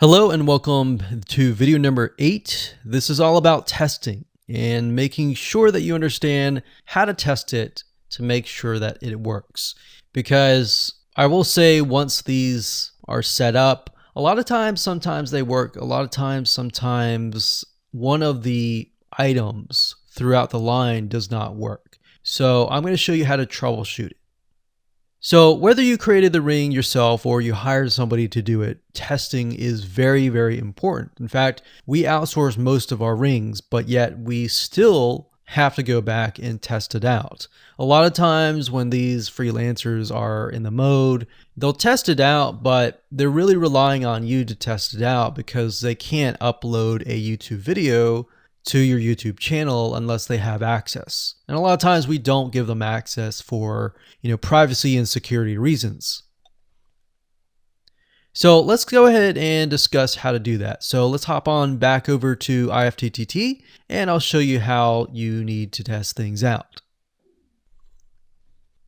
Hello and welcome to video number 8. This is all about testing and making sure that you understand how to test it to make sure that it works. Because I will say once these are set up, a lot of times, sometimes they work. A lot of times, sometimes one of the items throughout the line does not work. So I'm going to show you how to troubleshoot it. So whether you created the ring yourself or you hired somebody to do it, testing is very, very important. In fact, we outsource most of our rings, but yet we still have to go back and test it out. A lot of times when these freelancers are in the mode, they'll test it out, but they're really relying on you to test it out because they can't upload a YouTube video to your YouTube channel unless they have access. And a lot of times we don't give them access for, privacy and security reasons. So let's go ahead and discuss how to do that. So let's hop on back over to IFTTT and I'll show you how you need to test things out.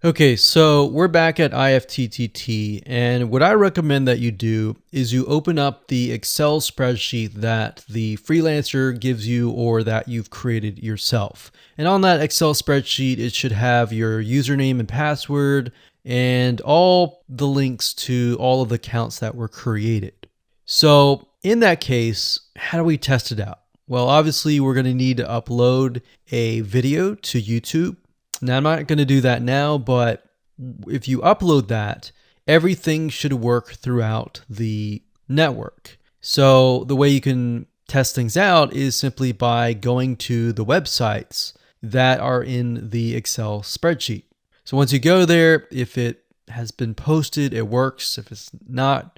Okay, so we're back at IFTTT, and what I recommend that you do is you open up the Excel spreadsheet that the freelancer gives you or that you've created yourself. And on that Excel spreadsheet, it should have your username and password and all the links to all of the accounts that were created. So in that case, how do we test it out? Well, obviously we're going to need to upload a video to YouTube. Now, I'm not going to do that now, but if you upload that, everything should work throughout the network. So the way you can test things out is simply by going to the websites that are in the Excel spreadsheet. So once you go there, if it has been posted, it works. If it's not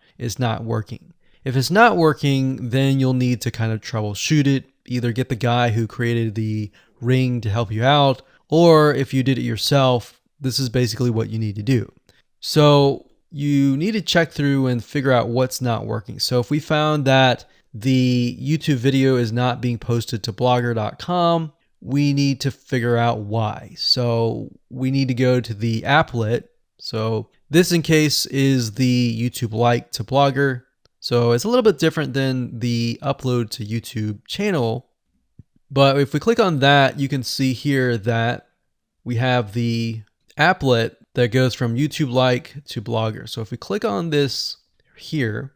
working. If it's not working, then you'll need to kind of troubleshoot it. Either get the guy who created the ring to help you out, or if you did it yourself, this is basically what you need to do. So you need to check through and figure out what's not working. So if we found that the YouTube video is not being posted to blogger.com, we need to figure out why. So we need to go to the applet. So this in case is the YouTube like to Blogger. So it's a little bit different than the upload to YouTube channel. But if we click on that, you can see here that we have the applet that goes from YouTube like to Blogger. So if we click on this here,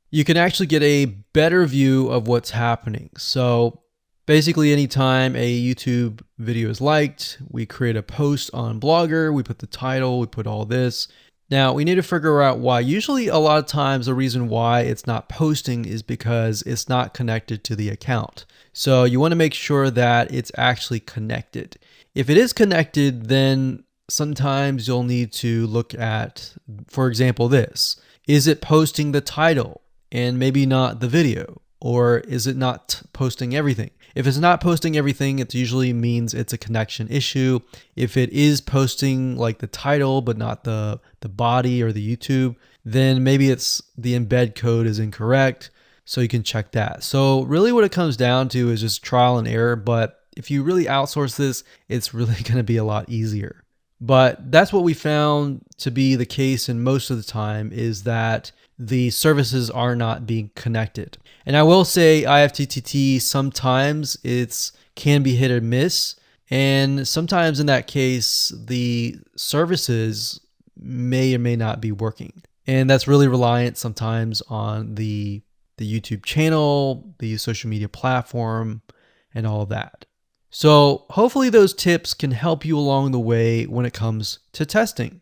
you can actually get a better view of what's happening. So basically anytime a YouTube video is liked, we create a post on Blogger, we put the title, we put all this. Now we need to figure out why. Usually a lot of times the reason why it's not posting is because it's not connected to the account. So you want to make sure that it's actually connected. If it is connected, then sometimes you'll need to look at, for example, this. Is it posting the title and maybe not the video? Or is it not posting everything? If it's not posting everything, it usually means it's a connection issue. If it is posting like the title, but not the body or the YouTube, then maybe it's the embed code is incorrect. So you can check that. So really what it comes down to is just trial and error. But if you really outsource this, it's really going to be a lot easier. But that's what we found to be the case, and most of the time is that the services are not being connected. And I will say IFTTT, sometimes it can be hit or miss. And sometimes in that case, the services may or may not be working. And that's really reliant sometimes on the YouTube channel, the social media platform, and all of that. So hopefully those tips can help you along the way when it comes to testing.